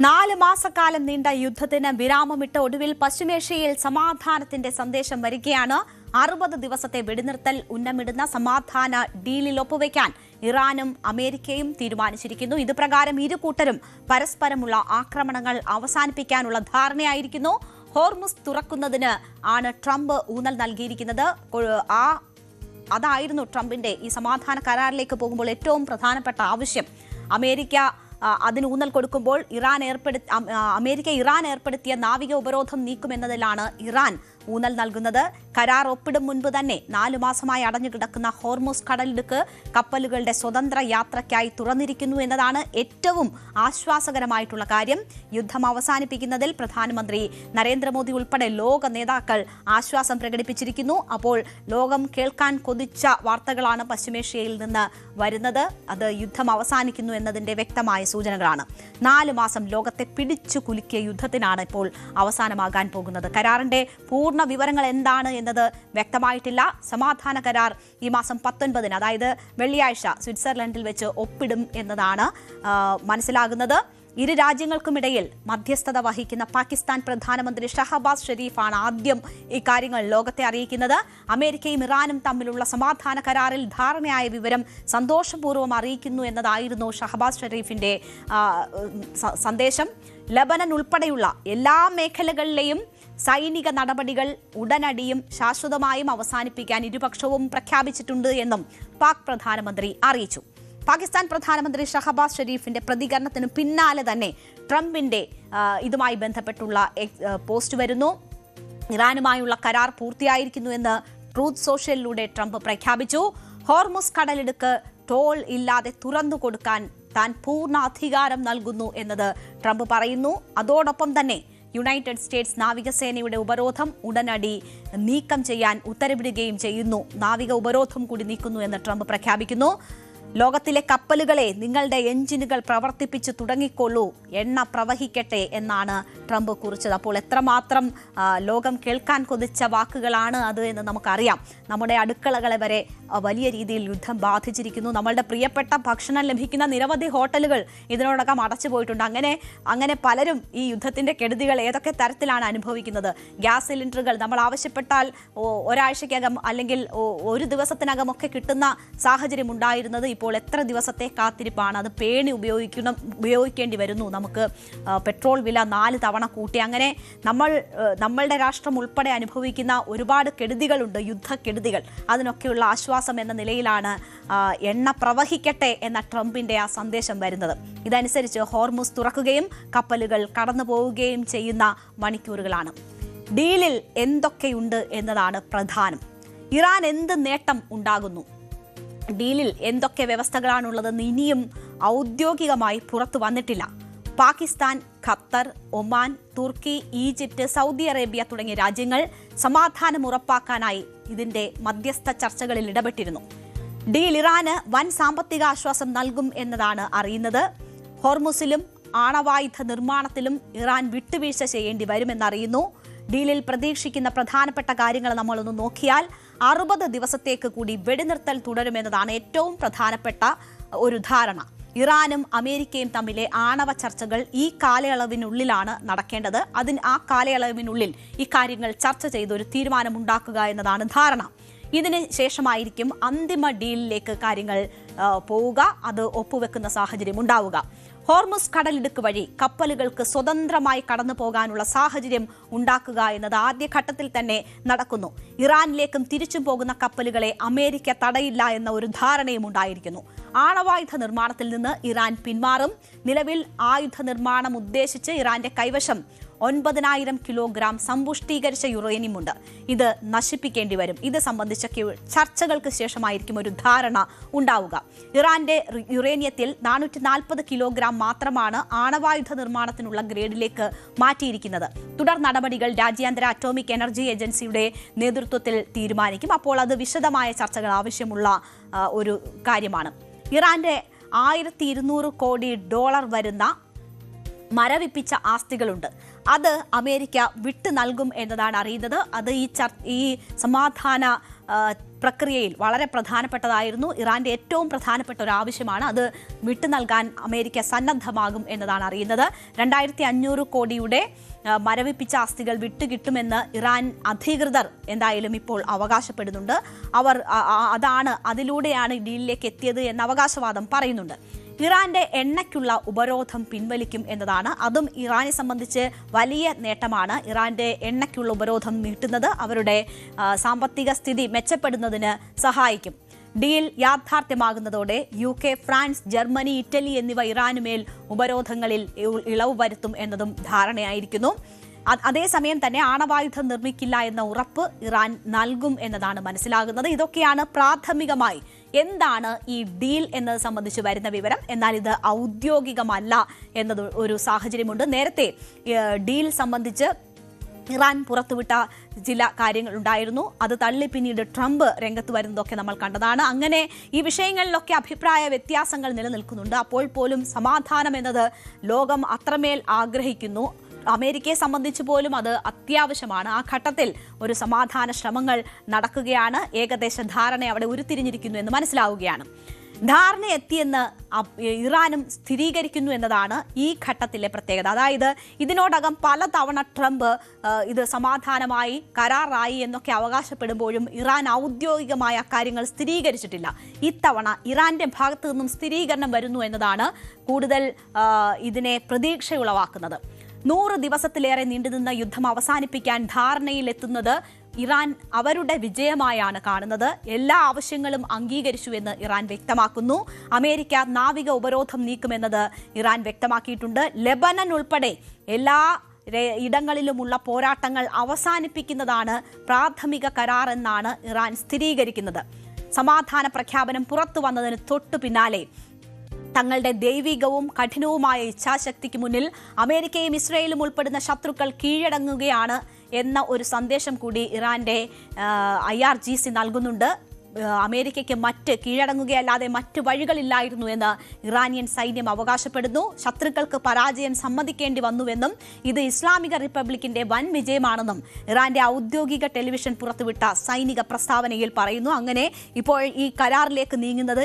4 മാസക്കാലം നീണ്ട യുദ്ധത്തിന് വിരാമമിട്ട ഒടുവിൽ പശ്ചിമേഷ്യയിൽ സമാധാനത്തിന്റെ സന്ദേശം വരികയാണ്. 60 ദിവസത്തെ വെടിനിർത്തൽ ഉന്നമിടുന്ന സമാധാന ഡീലിൽ ഒപ്പുവെക്കാൻ ഇറാനും അമേരിക്കയും തീരുമാനിച്ചിരിക്കുന്നു. ഇത് പ്രകാരം ഇരു കൂട്ടരും പരസ്പരമുള്ള ആക്രമണങ്ങൾ അവസാനിപ്പിക്കാനുള്ള ധാരണയായിരിക്കുന്നു. ഹോർമുസ് തുറക്കുന്നതിന് ആണ് ട്രംപ് ഊന്നൽ നൽകിയിരിക്കുന്നത്. അതായിരുന്നു ട്രംപിന്റെ ഈ സമാധാന കരാറിലേക്ക് പോകുമ്പോൾ ഏറ്റവും പ്രധാനപ്പെട്ട ആവശ്യം. അമേരിക്ക അതിന് ഊന്നൽ കൊടുക്കുമ്പോൾ അമേരിക്ക ഇറാൻ ഏർപ്പെടുത്തിയ നാവിക ഉപരോധം നീക്കുമെന്നതിലാണ് ഇറാൻ ഊന്നൽ നൽകുന്നത്. കരാർ ഒപ്പിടും മുൻപ് തന്നെ 4 മാസമായി അടഞ്ഞുകിടക്കുന്ന ഹോർമുസ് കടലിടുക്ക് കപ്പലുകളുടെ സ്വതന്ത്ര യാത്രയ്ക്കായി തുറന്നിരിക്കുന്നു എന്നതാണ് ഏറ്റവും ആശ്വാസകരമായിട്ടുള്ള കാര്യം. യുദ്ധം അവസാനിപ്പിക്കുന്നതിൽ പ്രധാനമന്ത്രി നരേന്ദ്രമോദി ഉൾപ്പെടെ ലോക നേതാക്കൾ ആശ്വാസം പ്രകടിപ്പിച്ചിരിക്കുന്നു. അപ്പോൾ ലോകം കേൾക്കാൻ കൊതിച്ച വാർത്തകളാണ് പശ്ചിമേഷ്യയിൽ നിന്ന് വരുന്നത്. അത് യുദ്ധം അവസാനിക്കുന്നു എന്നതിന്റെ വ്യക്തമായ സൂചനകളാണ്. 4 മാസം ലോകത്തെ പിടിച്ചു കുലുക്കിയ യുദ്ധത്തിനാണ് ഇപ്പോൾ അവസാനമാകാൻ പോകുന്നത്. കരാറിന്റെ പൂർണ്ണ വിവരങ്ങൾ എന്താണ് എന്നത് വ്യക്തമായിട്ടില്ല. സമാധാന കരാർ ഈ മാസം 19-ന്, അതായത് വെള്ളിയാഴ്ച സ്വിറ്റ്സർലൻഡിൽ വെച്ച് ഒപ്പിടും എന്നതാണ് മനസ്സിലാകുന്നത്. ഇരു രാജ്യങ്ങൾക്കുമിടയിൽ മധ്യസ്ഥത വഹിക്കുന്ന പാകിസ്ഥാൻ പ്രധാനമന്ത്രി ഷഹബാസ് ഷെരീഫാണ് ആദ്യം ഈ കാര്യങ്ങൾ ലോകത്തെ അറിയിക്കുന്നത്. അമേരിക്കയും ഇറാനും തമ്മിലുള്ള സമാധാന കരാറിൽ ധാരണയായ വിവരം സന്തോഷപൂർവ്വം അറിയിക്കുന്നു എന്നതായിരുന്നു ഷഹബാസ് ഷെരീഫിന്റെ സന്ദേശം. ലബനൻ ഉൾപ്പെടെയുള്ള എല്ലാ മേഖലകളിലെയും സൈനിക നടപടികൾ ഉടനടിയും ശാശ്വതമായും അവസാനിപ്പിക്കാൻ ഇരുപക്ഷവും പ്രഖ്യാപിച്ചിട്ടുണ്ട് എന്നും പാക് പ്രധാനമന്ത്രി അറിയിച്ചു. പാകിസ്ഥാൻ പ്രധാനമന്ത്രി ഷഹബാസ് ഷെരീഫിന്റെ പ്രതികരണത്തിന് പിന്നാലെ തന്നെ ട്രംപിന്റെ ഇതുമായി ബന്ധപ്പെട്ടുള്ള പോസ്റ്റ് വരുന്നു. ഇറാനുമായുള്ള കരാർ പൂർത്തിയായിരിക്കുന്നു എന്ന് ട്രൂത്ത് സോഷ്യലിലൂടെ ട്രംപ് പ്രഖ്യാപിച്ചു. ഹോർമുസ് കടലിടുക്ക് ടോൾ ഇല്ലാതെ തുറന്നു കൊടുക്കാൻ താൻ പൂർണ്ണ അധികാരം നൽകുന്നു എന്നത് ട്രംപ് പറയുന്നു. അതോടൊപ്പം തന്നെ യുണൈറ്റഡ് സ്റ്റേറ്റ്സ് നാവികസേനയുടെ ഉപരോധം ഉടനടി നീക്കം ചെയ്യാൻ ഉത്തരവിടുകയും ചെയ്യുന്നു. നാവിക ഉപരോധം കൂടി നീക്കുന്നു എന്ന് ട്രംപ് പ്രഖ്യാപിക്കുന്നു. ലോകത്തിലെ കപ്പലുകളെ നിങ്ങളുടെ എഞ്ചിനുകൾ പ്രവർത്തിപ്പിച്ച് തുടങ്ങിക്കൊള്ളൂ, എണ്ണ പ്രവഹിക്കട്ടെ എന്നാണ് ട്രംപ് കുറിച്ചത്. അപ്പോൾ എത്രമാത്രം ലോകം കേൾക്കാൻ കൊതിച്ച വാക്കുകളാണ് അത് എന്ന് നമുക്കറിയാം. നമ്മുടെ അടുക്കളകളെ വരെ വലിയ രീതിയിൽ യുദ്ധം ബാധിച്ചിരിക്കുന്നു. നമ്മളുടെ പ്രിയപ്പെട്ട ഭക്ഷണം ലഭിക്കുന്ന നിരവധി ഹോട്ടലുകൾ ഇതിനോടകം അടച്ചുപോയിട്ടുണ്ട്. അങ്ങനെ പലരും ഈ യുദ്ധത്തിന്റെ കെടുതികൾ ഏതൊക്കെ തരത്തിലാണ് അനുഭവിക്കുന്നത്. ഗ്യാസ് സിലിണ്ടറുകൾ നമ്മൾ ആവശ്യപ്പെട്ടാൽ ഒരാഴ്ചയ്ക്കകം അല്ലെങ്കിൽ ഒരു ദിവസത്തിനകം ഒക്കെ കിട്ടുന്ന സാഹചര്യം ഉണ്ടായിരുന്നത് ഇപ്പോൾ എത്ര ദിവസത്തെ കാത്തിരിപ്പാണ്. അത് പേണി ഉപയോഗിക്കേണ്ടി വരുന്നു. നമുക്ക് പെട്രോൾ വില 4 തവണ കൂട്ടി. അങ്ങനെ നമ്മളുടെ രാഷ്ട്രം ഉൾപ്പെടെ അനുഭവിക്കുന്ന ഒരുപാട് കെടുതികളുണ്ട്, യുദ്ധക്കെടുതികൾ. അതിനൊക്കെയുള്ള ആശ്വാസം എന്ന നിലയിലാണ് എണ്ണ പ്രവഹിക്കട്ടെ എന്ന ട്രംപിന്റെ ആ സന്ദേശം വരുന്നത്. ഇതനുസരിച്ച് ഹോർമുസ് തുറക്കുകയും കപ്പലുകൾ കടന്നു പോവുകയും ചെയ്യുന്ന മണിക്കൂറുകളാണ്. ഡീലിൽ എന്തൊക്കെയുണ്ട് എന്നതാണ് പ്രധാനം. ഇറാൻ എന്ത് നേട്ടം ഉണ്ടാകുന്നു, ഡീലിൽ എന്തൊക്കെ വ്യവസ്ഥകളാണുള്ളതെന്ന് ഇനിയും ഔദ്യോഗികമായി പുറത്തു വന്നിട്ടില്ല. പാകിസ്ഥാൻ, ഖത്തർ, ഒമാൻ, തുർക്കി, ഈജിപ്റ്റ്, സൗദി അറേബ്യ തുടങ്ങിയ രാജ്യങ്ങൾ സമാധാനം ഉറപ്പാക്കാനായി ഇതിന്റെ മധ്യസ്ഥ ചർച്ചകളിൽ ഇടപെട്ടിരുന്നു. ഡീൽ ഇറാന് വൻ സാമ്പത്തിക ആശ്വാസം നൽകും എന്നതാണ് അറിയുന്നത്. ഹോർമുസിലും ആണവായുധ നിർമ്മാണത്തിലും ഇറാൻ വിട്ടുവീഴ്ച ചെയ്യേണ്ടി വരുമെന്നറിയുന്നു. ഡീലിൽ പ്രതീക്ഷിക്കുന്ന പ്രധാനപ്പെട്ട കാര്യങ്ങൾ നമ്മളൊന്ന് നോക്കിയാൽ 60 ദിവസത്തേക്ക് കൂടി വെടിനിർത്തൽ തുടരുമെന്നതാണ് ഏറ്റവും പ്രധാനപ്പെട്ട ഒരു ധാരണ. ഇറാനും അമേരിക്കയും തമ്മിലെ ആണവ ചർച്ചകൾ ഈ കാലയളവിനുള്ളിലാണ് നടക്കേണ്ടത്. ആ കാലയളവിനുള്ളിൽ ഇക്കാര്യങ്ങൾ ചർച്ച ചെയ്ത് ഒരു തീരുമാനമുണ്ടാക്കുക എന്നതാണ് ധാരണ. ഇതിന് ശേഷമായിരിക്കും അന്തിമ ഡീലിലേക്ക് കാര്യങ്ങൾ പോവുക, അത് ഒപ്പുവെക്കുന്ന സാഹചര്യം ഉണ്ടാവുക. ഹോർമുസ് കടലിടുക്ക് വഴി കപ്പലുകൾക്ക് സ്വതന്ത്രമായി കടന്നു പോകാനുള്ള സാഹചര്യം ഉണ്ടാക്കുക എന്നത് ആദ്യഘട്ടത്തിൽ തന്നെ നടക്കുന്നു. ഇറാനിലേക്കും തിരിച്ചും പോകുന്ന കപ്പലുകളെ അമേരിക്ക തടയില്ല എന്ന ഒരു ധാരണയും ഉണ്ടായിരിക്കുന്നു. ആണവായുധ നിർമ്മാണത്തിൽ നിന്ന് ഇറാൻ പിന്മാറും. നിലവിൽ ആയുധ നിർമ്മാണം ഉദ്ദേശിച്ച് ഇറാന്റെ കൈവശം 9,000 കിലോഗ്രാം സമ്പുഷ്ടീകരിച്ച യുറേനിയം ഉണ്ട്. ഇത് നശിപ്പിക്കേണ്ടി വരും. ഇത് സംബന്ധിച്ച ചർച്ചകൾക്ക് ശേഷമായിരിക്കും ഒരു ധാരണ ഉണ്ടാവുക. ഇറാന്റെ യുറേനിയത്തിൽ 440 കിലോഗ്രാം മാത്രമാണ് ആണവായുധ നിർമ്മാണത്തിനുള്ള ഗ്രേഡിലേക്ക് മാറ്റിയിരിക്കുന്നത്. തുടർ നടപടികൾ രാജ്യാന്തര അറ്റോമിക് എനർജി ഏജൻസിയുടെ നേതൃത്വത്തിൽ തീരുമാനിക്കും. അപ്പോൾ അത് വിശദമായ ചർച്ചകൾ ആവശ്യമുള്ള ഒരു കാര്യമാണ്. ഇറാന്റെ $1,200 കോടി വരുന്ന മരവിപ്പിച്ച ആസ്തികളുണ്ട്. അത് അമേരിക്ക വിട്ടു നൽകും എന്നതാണ് അറിയുന്നത്. അത് ഈ സമാധാന പ്രക്രിയയിൽ വളരെ പ്രധാനപ്പെട്ടതായിരുന്നു. ഇറാന്റെ ഏറ്റവും പ്രധാനപ്പെട്ട ഒരു ആവശ്യമാണ്. അത് വിട്ടു നൽകാൻ അമേരിക്ക സന്നദ്ധമാകും എന്നതാണ് അറിയുന്നത്. 2500 കോടിയുടെ മരവിപ്പിച്ച ആസ്തികൾ വിട്ടുകിട്ടുമെന്ന് ഇറാൻ അധികൃതർ എന്തായാലും ഇപ്പോൾ അവകാശപ്പെടുന്നുണ്ട്. അതിലൂടെയാണ് ഡീലിലേക്ക് എത്തിയത് എന്ന അവകാശവാദം പറയുന്നുണ്ട്. ഇറാന്റെ എണ്ണയ്ക്കുള്ള ഉപരോധം പിൻവലിക്കും എന്നതാണ്. അതും ഇറാനെ സംബന്ധിച്ച് വലിയ നേട്ടമാണ്. ഇറാന്റെ എണ്ണയ്ക്കുള്ള ഉപരോധം നീട്ടുന്നത് അവരുടെ സാമ്പത്തിക സ്ഥിതി മെച്ചപ്പെടുന്നതിന് സഹായിക്കും. ഡീൽ യാഥാർത്ഥ്യമാകുന്നതോടെ UK, ഫ്രാൻസ്, ജർമ്മനി, ഇറ്റലി എന്നിവ ഇറാനുമേൽ ഉപരോധങ്ങളിൽ ഇളവ് വരുത്തും എന്നതും ധാരണയായിരിക്കുന്നു. അതേസമയം തന്നെ ആണവായുധം നിർമ്മിക്കില്ല എന്ന ഉറപ്പ് ഇറാൻ നൽകും എന്നതാണ് മനസ്സിലാകുന്നത്. ഇതൊക്കെയാണ് പ്രാഥമികമായി എന്താണ് ഈ ഡീൽ എന്നത് സംബന്ധിച്ച് വരുന്ന വിവരം. എന്നാൽ ഇത് ഔദ്യോഗികമല്ല എന്നത് ഒരു സാഹചര്യമുണ്ട്. നേരത്തെ ഡീൽ സംബന്ധിച്ച് ഇറാൻ പുറത്തുവിട്ട ചില കാര്യങ്ങൾ ഉണ്ടായിരുന്നു. അത് തള്ളി പിന്നീട് ട്രംപ് രംഗത്ത് വരുന്നതൊക്കെ നമ്മൾ കണ്ടതാണ്. അങ്ങനെ ഈ വിഷയങ്ങളിലൊക്കെ അഭിപ്രായ വ്യത്യാസങ്ങൾ നിലനിൽക്കുന്നുണ്ട്. അപ്പോൾ പോലും സമാധാനം എന്നത് ലോകം അത്രമേൽ ആഗ്രഹിക്കുന്നു. അമേരിക്കയെ സംബന്ധിച്ച് പോലും അത് അത്യാവശ്യമാണ്. ആ ഘട്ടത്തിൽ ഒരു സമാധാന ശ്രമങ്ങൾ നടക്കുകയാണ്. ഏകദേശ ധാരണ അവിടെ ഉരുത്തിരിഞ്ഞിരിക്കുന്നു എന്ന് മനസ്സിലാവുകയാണ്. ധാരണ എത്തിയെന്ന് ഇറാനും സ്ഥിരീകരിക്കുന്നു എന്നതാണ് ഈ ഘട്ടത്തിലെ പ്രത്യേകത. അതായത് ഇതിനോടകം പലതവണ ട്രംപ് ഇത് സമാധാനമായി കരാറായി എന്നൊക്കെ അവകാശപ്പെടുമ്പോഴും ഇറാൻ ഔദ്യോഗികമായ കാര്യങ്ങൾ സ്ഥിരീകരിച്ചിട്ടില്ല. ഇത്തവണ ഇറാന്റെ ഭാഗത്തു നിന്നും സ്ഥിരീകരണം വരുന്നു എന്നതാണ് കൂടുതൽ ഇതിനെ പ്രതീക്ഷയുളവാക്കുന്നത്. 100 ദിവസത്തിലേറെ നീണ്ടുനിന്ന യുദ്ധം അവസാനിപ്പിക്കാൻ ധാരണയിലെത്തുന്നത് ഇറാൻ അവരുടെ വിജയമായാണ് കാണുന്നത്. എല്ലാ ആവശ്യങ്ങളും അംഗീകരിച്ചുവെന്ന് ഇറാൻ വ്യക്തമാക്കുന്നു. അമേരിക്ക നാവിക ഉപരോധം നീക്കുമെന്നത് ഇറാൻ വ്യക്തമാക്കിയിട്ടുണ്ട്. ലെബനൻ ഉൾപ്പെടെ എല്ലാ ഇടങ്ങളിലുമുള്ള പോരാട്ടങ്ങൾ അവസാനിപ്പിക്കുന്നതാണ് പ്രാഥമിക കരാർ എന്നാണ് ഇറാൻ സ്ഥിരീകരിക്കുന്നത്. സമാധാന പ്രഖ്യാപനം പുറത്തു വന്നതിന് തൊട്ടു പിന്നാലെ തങ്ങളുടെ ദൈവികവും കഠിനവുമായ ഇച്ഛാശക്തിക്ക് മുന്നിൽ അമേരിക്കയും ഇസ്രയേലും ഉൾപ്പെടുന്ന ശത്രുക്കൾ കീഴടങ്ങുകയാണ് എന്ന ഒരു സന്ദേശം കൂടി ഇറാന്റെ IRGC നൽകുന്നുണ്ട്. അമേരിക്കയ്ക്ക് കീഴടങ്ങുകയല്ലാതെ മറ്റ് വഴികളില്ലായിരുന്നു എന്ന് ഇറാനിയൻ സൈന്യം അവകാശപ്പെടുന്നു. ശത്രുക്കൾക്ക് പരാജയം സമ്മതിക്കേണ്ടി വന്നുവെന്നും ഇത് ഇസ്ലാമിക റിപ്പബ്ലിക്കിന്റെ വൻ വിജയമാണെന്നും ഇറാന്റെ ഔദ്യോഗിക ടെലിവിഷൻ പുറത്തുവിട്ട സൈനിക പ്രസ്താവനയിൽ പറയുന്നു. അങ്ങനെ ഇപ്പോൾ ഈ കരാറിലേക്ക് നീങ്ങുന്നത്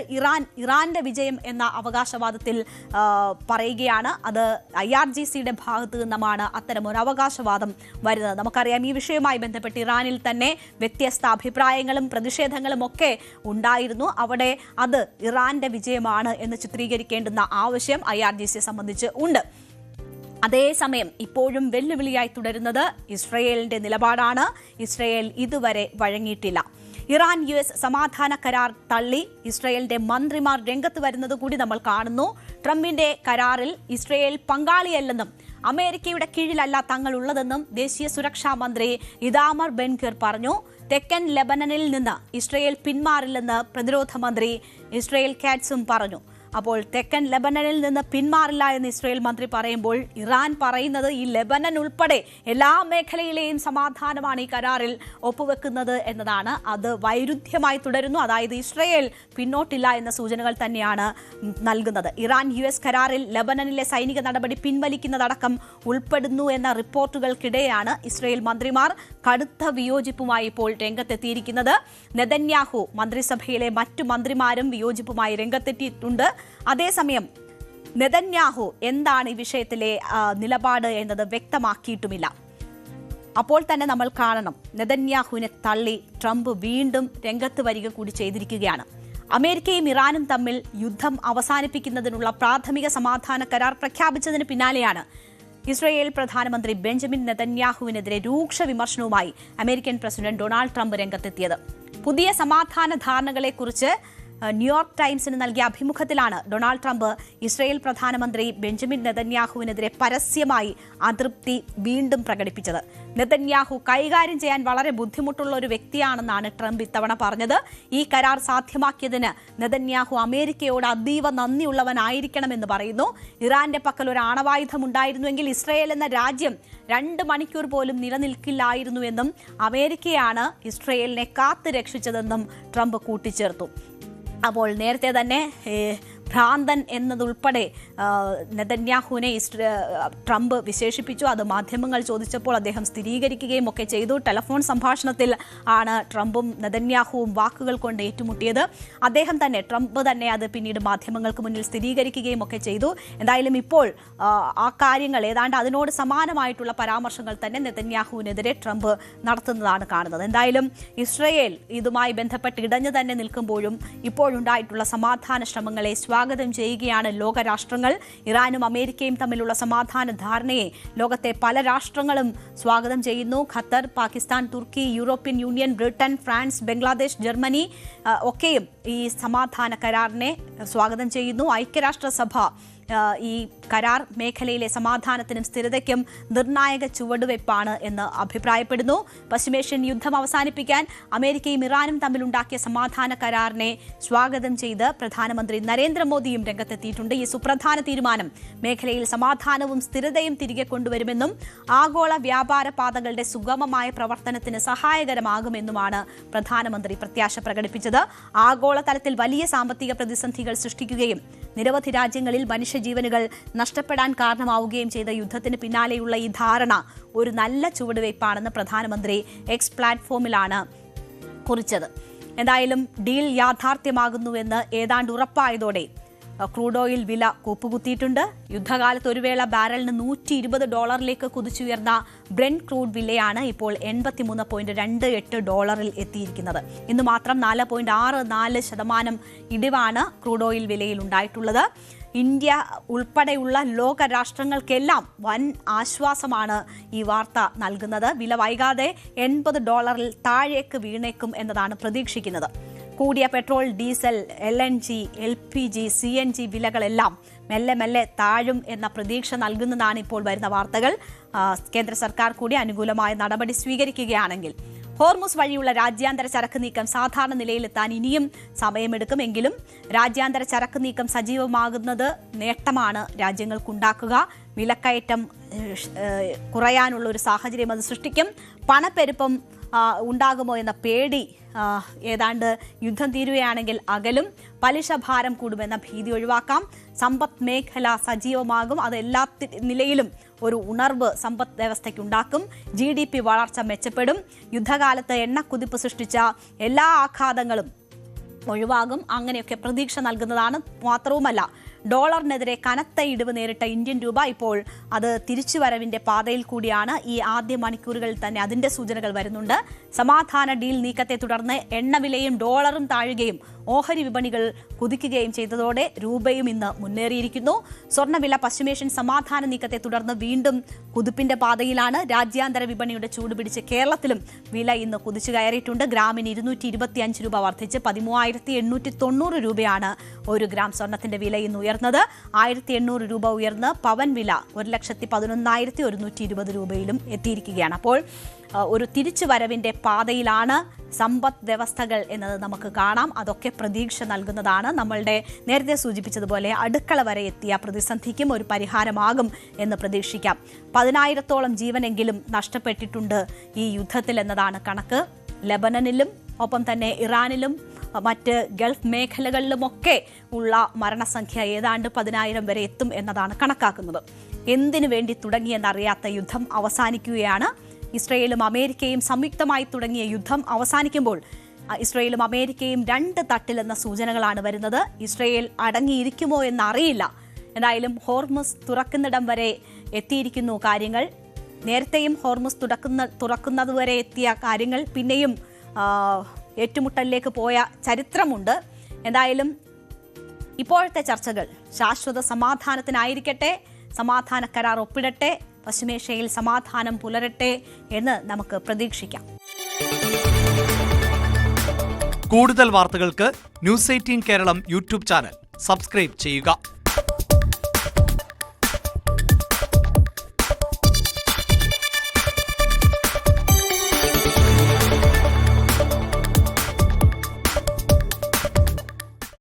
ഇറാന്റെ വിജയം എന്ന അവകാശവാദത്തിൽ പറയുകയാണ്. അത് IRGCയുടെ ഭാഗത്തു നിന്നുമാണ് അത്തരമൊരു അവകാശവാദം വരുന്നത്. നമുക്കറിയാം, ഈ വിഷയവുമായി ബന്ധപ്പെട്ട് ഇറാനിൽ തന്നെ വ്യത്യസ്ത അഭിപ്രായങ്ങളും പ്രതിഷേധങ്ങളും ഒക്കെ ഉണ്ടായിരുന്നു. അവിടെ അത് ഇറാന്റെ വിജയമാണ് എന്ന് ചിത്രീകരിക്കേണ്ടുന്ന ആവശ്യം IRGCയെ സംബന്ധിച്ച് ഉണ്ട്. അതേസമയം ഇപ്പോഴും വെല്ലുവിളിയായി തുടരുന്നത് ഇസ്രയേലിന്റെ നിലപാടാണ്. ഇസ്രയേൽ ഇതുവരെ വഴങ്ങിയിട്ടില്ല. ഇറാൻ US സമാധാന കരാർ തള്ളി ഇസ്രയേലിന്റെ മന്ത്രിമാർ രംഗത്ത് വരുന്നത് കൂടി നമ്മൾ കാണുന്നു. ട്രംപിന്റെ കരാറിൽ ഇസ്രയേൽ പങ്കാളിയല്ലെന്നും അമേരിക്കയുടെ കീഴിലല്ല തങ്ങൾ ഉള്ളതെന്നും ദേശീയ സുരക്ഷാ മന്ത്രി ഇതാമർ ബെൻഗിർ പറഞ്ഞു. തെക്കൻ ലെബനനിൽ നിന്ന് ഇസ്രയേൽ പിന്മാറില്ലെന്ന് പ്രതിരോധ മന്ത്രി ഇസ്രയേൽ കാറ്റ്സും പറഞ്ഞു. അപ്പോൾ തെക്കൻ ലെബനനിൽ നിന്ന് പിന്മാറില്ല എന്ന് ഇസ്രയേൽ മന്ത്രി പറയുമ്പോൾ ഇറാൻ പറയുന്നത് ഈ ലെബനൻ ഉൾപ്പെടെ എല്ലാ മേഖലയിലെയും സമാധാനമാണ് ഈ കരാറിൽ ഒപ്പുവെക്കുന്നത് എന്നതാണ്. അത് വൈരുദ്ധ്യമായി തുടരുന്നു. അതായത് ഇസ്രയേൽ പിന്നോട്ടില്ല എന്ന സൂചനകൾ തന്നെയാണ് നൽകുന്നത്. ഇറാൻ US കരാറിൽ ലെബനനിലെ സൈനിക നടപടി പിൻവലിക്കുന്നതടക്കം ഉൾപ്പെടുന്നു എന്ന റിപ്പോർട്ടുകൾക്കിടെയാണ് ഇസ്രയേൽ മന്ത്രിമാർ കടുത്ത വിയോജിപ്പുമായി ഇപ്പോൾ രംഗത്തെത്തിയിരിക്കുന്നത്. നെതന്യാഹു മന്ത്രിസഭയിലെ മറ്റു മന്ത്രിമാരും വിയോജിപ്പുമായി രംഗത്തെത്തിയിട്ടുണ്ട്. അതേസമയം നെതന്യാഹു എന്താണ് ഈ വിഷയത്തിലെ നിലപാട് എന്നത് വ്യക്തമാക്കിയിട്ടുമില്ല. അപ്പോൾ തന്നെ നമ്മൾ കാണണം, നെതന്യാഹുവിനെ തള്ളി ട്രംപ് വീണ്ടും രംഗത്ത് വരിക കൂടി ചെയ്തിരിക്കുകയാണ്. അമേരിക്കയും ഇറാനും തമ്മിൽ യുദ്ധം അവസാനിപ്പിക്കുന്നതിനുള്ള പ്രാഥമിക സമാധാന കരാർ പ്രഖ്യാപിച്ചതിന് പിന്നാലെയാണ് ഇസ്രയേൽ പ്രധാനമന്ത്രി ബെഞ്ചമിൻ നെതന്യാഹുവിനെതിരെ രൂക്ഷ വിമർശനവുമായി അമേരിക്കൻ പ്രസിഡന്റ് ഡൊണാൾഡ് ട്രംപ് രംഗത്തെത്തിയത്. പുതിയ സമാധാന ധാരണകളെക്കുറിച്ച് ന്യൂയോർക്ക് ടൈംസിന് നൽകിയ അഭിമുഖത്തിലാണ് ഡൊണാൾഡ് ട്രംപ് ഇസ്രയേൽ പ്രധാനമന്ത്രി ബെഞ്ചമിൻ നെതന്യാഹുവിനെതിരെ പരസ്യമായി അതൃപ്തി വീണ്ടും പ്രകടിപ്പിച്ചത്. നെതന്യാഹു കൈകാര്യം ചെയ്യാൻ വളരെ ബുദ്ധിമുട്ടുള്ള ഒരു വ്യക്തിയാണെന്നാണ് ട്രംപ് ഇത്തവണ പറഞ്ഞത്. ഈ കരാർ സാധ്യമാക്കിയതിന് നെതന്യാഹു അമേരിക്കയോട് അതീവ നന്ദിയുള്ളവനായിരിക്കണമെന്ന് പറയുന്നു. ഇറാന്റെ പക്കൽ ഒരു ആണവായുധം ഉണ്ടായിരുന്നുവെങ്കിൽ ഇസ്രയേൽ എന്ന രാജ്യം 2 മണിക്കൂർ പോലും നിലനിൽക്കില്ലായിരുന്നുവെന്നും അമേരിക്കയാണ് ഇസ്രയേലിനെ കാത്തു രക്ഷിച്ചതെന്നും ട്രംപ് കൂട്ടിച്ചേർത്തു. അപ്പോൾ നേരത്തെ തന്നെ ഭ്രാന്തൻ എന്നതുൾപ്പെടെ നെതന്യാഹുവിനെ ട്രംപ് വിശേഷിപ്പിച്ചു. അത് മാധ്യമങ്ങൾ ചോദിച്ചപ്പോൾ അദ്ദേഹം സ്ഥിരീകരിക്കുകയും ഒക്കെ ചെയ്തു. ടെലിഫോൺ സംഭാഷണത്തിൽ ആണ് ട്രംപും നെതന്യാഹുവും വാക്കുകൾ കൊണ്ട് ഏറ്റുമുട്ടിയത്. ട്രംപ് തന്നെ അത് പിന്നീട് മാധ്യമങ്ങൾക്ക് മുന്നിൽ സ്ഥിരീകരിക്കുകയും ഒക്കെ ചെയ്തു. എന്തായാലും ഇപ്പോൾ ആ കാര്യങ്ങൾ ഏതാണ്ട് അതിനോട് സമാനമായിട്ടുള്ള പരാമർശങ്ങൾ തന്നെ നെതന്യാഹുവിനെതിരെ ട്രംപ് നടത്തുന്നതാണ് കാണുന്നത്. എന്തായാലും ഇസ്രയേൽ ഇതുമായി ബന്ധപ്പെട്ട് ഇടഞ്ഞു തന്നെ നിൽക്കുമ്പോഴും ഇപ്പോഴുണ്ടായിട്ടുള്ള സമാധാന ശ്രമങ്ങളെ സ്വാഗതം ചെയ്യുകയാണ് ലോകരാഷ്ട്രങ്ങൾ. ഇറാനും അമേരിക്കയും തമ്മിലുള്ള സമാധാന ധാരണയെ ലോകത്തെ പല രാഷ്ട്രങ്ങളും സ്വാഗതം ചെയ്യുന്നു. Qatar, Pakistan, Turkey, European Union, Britain, France, Bangladesh, Germany ഒക്കെയും ഈ സമാധാന കരാറിനെ സ്വാഗതം ചെയ്യുന്നു. ഐക്യരാഷ്ട്രസഭ ഈ കരാർ മേഖലയിലെ സമാധാനത്തിനും സ്ഥിരതയ്ക്കും നിർണായക ചുവടുവയ്പ്പാണ് എന്ന് അഭിപ്രായപ്പെടുന്നു. പശ്ചിമേഷ്യൻ യുദ്ധം അവസാനിപ്പിക്കാൻ അമേരിക്കയും ഇറാനും തമ്മിലുണ്ടാക്കിയ സമാധാന കരാറിനെ സ്വാഗതം ചെയ്ത് പ്രധാനമന്ത്രി നരേന്ദ്രമോദിയും രംഗത്തെത്തിയിട്ടുണ്ട്. ഈ സുപ്രധാന തീരുമാനം മേഖലയിൽ സമാധാനവും സ്ഥിരതയും തിരികെ കൊണ്ടുവരുമെന്നും ആഗോള വ്യാപാര പാതകളുടെ സുഗമമായ പ്രവർത്തനത്തിന് സഹായകരമാകുമെന്നുമാണ് പ്രധാനമന്ത്രി പ്രത്യാശ പ്രകടിപ്പിച്ചത്. ആഗോളതലത്തിൽ വലിയ സാമ്പത്തിക പ്രതിസന്ധികൾ സൃഷ്ടിക്കുകയും നിരവധി രാജ്യങ്ങളിൽ മനുഷ്യജീവനുകൾ നഷ്ടപ്പെടാൻ കാരണമാവുകയും ചെയ്ത യുദ്ധത്തിന് പിന്നാലെയുള്ള ഈ ധാരണ ഒരു നല്ല ചുവടുവയ്പ്പാണെന്ന് പ്രധാനമന്ത്രി എക്സ് പ്ലാറ്റ്ഫോമിലാണ് കുറിച്ചത്. എന്തായാലും ഡീൽ യാഥാർത്ഥ്യമാകുന്നുവെന്ന് ഏതാണ്ട് ഉറപ്പായതോടെ ക്രൂഡ് ഓയിൽ വില കൂപ്പുകുത്തിയിട്ടുണ്ട്. യുദ്ധകാലത്ത് ഒരു വേള ബാരലിന് $120 കുതിച്ചുയർന്ന ബ്രെന്റ് ക്രൂഡ് വിലയാണ് ഇപ്പോൾ $83.28 എത്തിയിരിക്കുന്നത്. ഇന്ന് മാത്രം 4.64% ഇടിവാണ് ക്രൂഡ് ഓയിൽ വിലയിൽ ഉണ്ടായിട്ടുള്ളത്. ഇന്ത്യ ഉൾപ്പെടെയുള്ള ലോക രാഷ്ട്രങ്ങൾക്കെല്ലാം വൻ ആശ്വാസമാണ് ഈ വാർത്ത നൽകുന്നത്. വില വൈകാതെ $80 താഴേക്ക് വീണേക്കും എന്നതാണ് പ്രതീക്ഷിക്കുന്നത്. കൂടിയ petrol, diesel, LNG, LPG, CNG വിലകളെല്ലാം മെല്ലെ മെല്ലെ താഴും എന്ന പ്രതീക്ഷ നൽകുന്നതാണ് ഇപ്പോൾ വരുന്ന വാർത്തകൾ. കേന്ദ്ര സർക്കാർ കൂടി അനുകൂലമായ നടപടി സ്വീകരിക്കുകയാണെങ്കിൽ ഹോർമുസ് വഴിയുള്ള രാജ്യാന്തര ചരക്ക് നീക്കം സാധാരണ നിലയിലെത്താൻ ഇനിയും സമയമെടുക്കുമെങ്കിലും രാജ്യാന്തര ചരക്ക് നീക്കം സജീവമാകുന്നത് നേട്ടമാണ് രാജ്യങ്ങൾക്കുണ്ടാക്കുക. വിലക്കയറ്റം കുറയാനുള്ള ഒരു സാഹചര്യം അത് സൃഷ്ടിക്കും. പണപ്പെരുപ്പം ഉണ്ടാകുമോ എന്ന പേടി ഏതാണ്ട് യുദ്ധം തീരുകയാണെങ്കിൽ അകലും. പലിശ ഭാരം കൂടുമെന്ന ഭീതി ഒഴിവാക്കാം. സമ്പദ് മേഖല സജീവമാകും. അത് എല്ലാ നിലയിലും ഒരു ഉണർവ് സമ്പദ് വ്യവസ്ഥയ്ക്കുണ്ടാക്കും. GDP വളർച്ച മെച്ചപ്പെടും. യുദ്ധകാലത്ത് എണ്ണക്കുതിപ്പ് സൃഷ്ടിച്ച എല്ലാ ആഘാതങ്ങളും ഒഴിവാകും. അങ്ങനെയൊക്കെ പ്രതീക്ഷ നൽകുന്നതാണ്. മാത്രവുമല്ല, ഡോളറിനെതിരെ കനത്ത ഇടിവ് നേരിട്ട ഇന്ത്യൻ രൂപ ഇപ്പോൾ അത് തിരിച്ചുവരവിന്റെ പാതയിൽ കൂടിയാണ്. ഈ ആദ്യ മണിക്കൂറുകളിൽ തന്നെ അതിന്റെ സൂചനകൾ വരുന്നുണ്ട്. സമാധാന ഡീൽ നീക്കത്തെ തുടർന്ന് എണ്ണവിലയും ഡോളറും താഴുകയും ഓഹരി വിപണികൾ കുതിക്കുകയും ചെയ്തതോടെ രൂപയും ഇന്ന് മുന്നേറിയിരിക്കുന്നു. സ്വർണ്ണവില പശ്ചിമേഷ്യൻ സമാധാന നീക്കത്തെ തുടർന്ന് വീണ്ടും കുതിപ്പിന്റെ പാതയിലാണ്. രാജ്യാന്തര വിപണിയുടെ ചൂടുപിടിച്ച് കേരളത്തിലും വില ഇന്ന് കുതിച്ചു കയറിയിട്ടുണ്ട്. ഗ്രാമിന് 225 രൂപ വർദ്ധിച്ച് 13,890 രൂപയാണ് ഒരു ഗ്രാം സ്വർണ്ണത്തിന്റെ വില ഇന്ന് ഉയർന്നത്. 1,800 രൂപ ഉയർന്ന് പവൻ വില 1,11,120 രൂപയിലും എത്തിയിരിക്കുകയാണ്. അപ്പോൾ ഒരു തിരിച്ചുവരവിന്റെ പാതയിലാണ് സമ്പദ് വ്യവസ്ഥകൾ എന്നത് നമുക്ക് കാണാം. അതൊക്കെ പ്രതീക്ഷ നൽകുന്നതാണ്. നമ്മളുടെ നേരത്തെ സൂചിപ്പിച്ചതുപോലെ അടുക്കള വരെ എത്തിയ പ്രതിസന്ധിക്കും ഒരു പരിഹാരമാകും എന്ന് പ്രതീക്ഷിക്കാം. 10,000-ഓളം ജീവനെങ്കിലും നഷ്ടപ്പെട്ടിട്ടുണ്ട് ഈ യുദ്ധത്തിൽ എന്നതാണ് കണക്ക്. ലെബനനിലും ഒപ്പം തന്നെ ഇറാനിലും മറ്റ് ഗൾഫ് മേഖലകളിലുമൊക്കെ ഉള്ള മരണസംഖ്യ ഏതാണ്ട് 10,000 വരെ എത്തും എന്നതാണ് കണക്കാക്കുന്നത്. എന്തിനു വേണ്ടി തുടങ്ങിയെന്നറിയാത്ത യുദ്ധം അവസാനിക്കുകയാണ്. ഇസ്രയേലും അമേരിക്കയും സംയുക്തമായി തുടങ്ങിയ യുദ്ധം അവസാനിക്കുമ്പോൾ ഇസ്രയേലും അമേരിക്കയും രണ്ട് തട്ടിലെന്ന സൂചനകളാണ് വരുന്നത്. ഇസ്രയേൽ അടങ്ങിയിരിക്കുമോ എന്നറിയില്ല. എന്തായാലും ഹോർമുസ് തുറക്കുന്നിടം വരെ എത്തിയിരിക്കുന്നു കാര്യങ്ങൾ. നേരത്തെയും ഹോർമുസ് തുറക്കുന്നതുവരെ എത്തിയ കാര്യങ്ങൾ പിന്നെയും ഏറ്റുമുട്ടലിലേക്ക് പോയ ചരിത്രമുണ്ട്. എന്തായാലും ഇപ്പോഴത്തെ ചർച്ചകൾ ശാശ്വത സമാധാനത്തിനായിരിക്കട്ടെ, സമാധാന കരാർ ഒപ്പിടട്ടെ, പശ്ചിമേഷ്യയിൽ സമാധാനം പുലരട്ടെ എന്ന് നമുക്ക് പ്രതീക്ഷിക്കാം. കൂടുതൽ വാർത്തകൾക്ക് news 18 Keralam YouTube channel subscribe ചെയ്യുക.